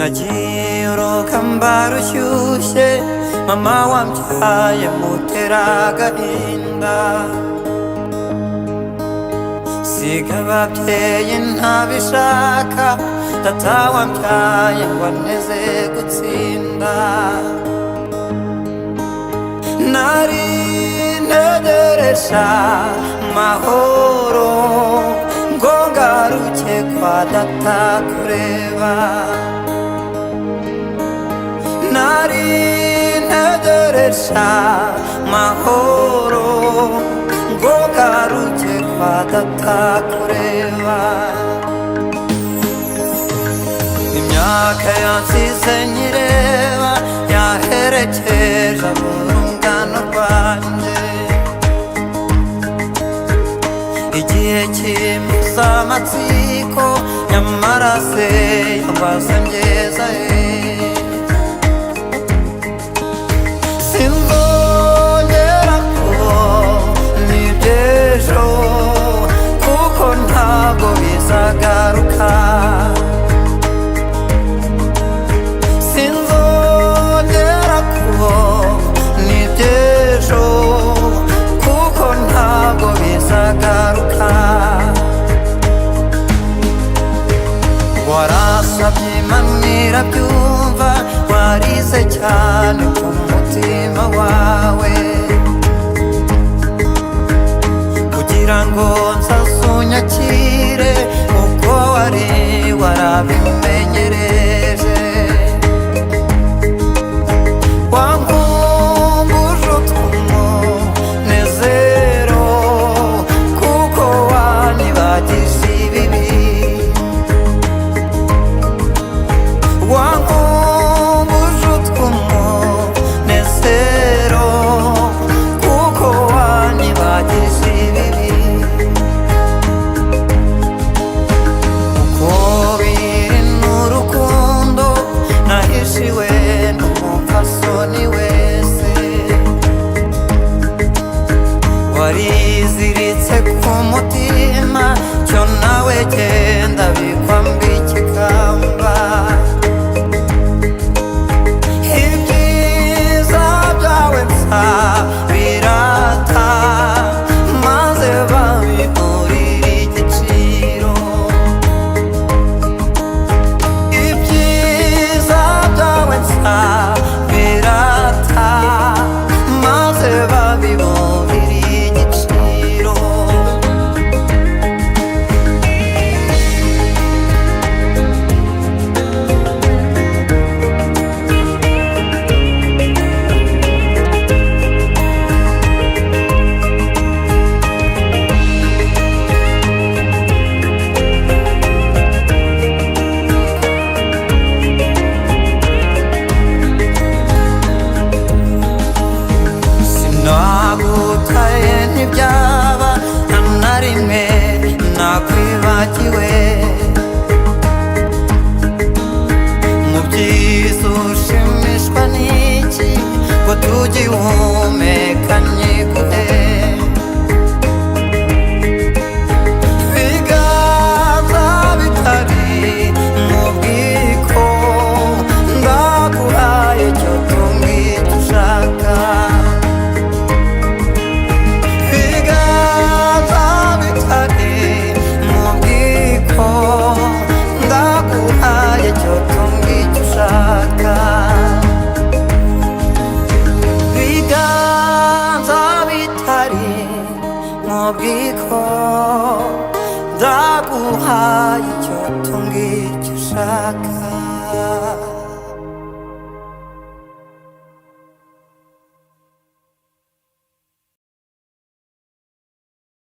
nagiye urugamba rushyushye, mama wambyaye mutera agahinda, siga ababyeyi ntabishaka, data wambyaye ngo anteze gutsinda. Nari ntegereje amahoro ngo ngaruke kwa data kureba, nari ntegereje amahoro ngo ngaruke kwa data kureba. Imyaka yansize nyireba yaherekeje urungano rwanjye, igihe kimbuza amatsiko nyamara se yambaza ngeza he. Sinzongera kubona iby'ejo kuko ntabwo bizagaruka, sinzongera kubona iby'ejo kuko ntabwo bizagaruka. Warasabye Imana irabyumva, warize cyane ku mutima wawe kugira ngo nzasunyakire uko wari warabimenyereje. Wankumbuje utw'umunezero kuko wanyibagije ibibi, wankumbuje utw'umunezero kuko wanyibagije ibibi. Uko biri n'urukundo nahishiwe n'umupfasoni wese, wariziritse ku mutima cyo nawe genda bikwambika ikamba. Ibyiza byawe nsabirata maze babimurira igiciro, ibyiza byawe nsabirata maze babimurira igiciro. Sinagutaye ntibyaba nta na rimwe nakwibagiwe, mu byiza ushimishwa n'iki ngo tugihumeka nyiguhe. Ibiganza bitari mu bwiko ndaguhaye cyo tumbwira ushaka, ibiganza bitari mu bwiko ndaguhaye cyo tumbwira ushaka, ibiganza bitari mu bwiko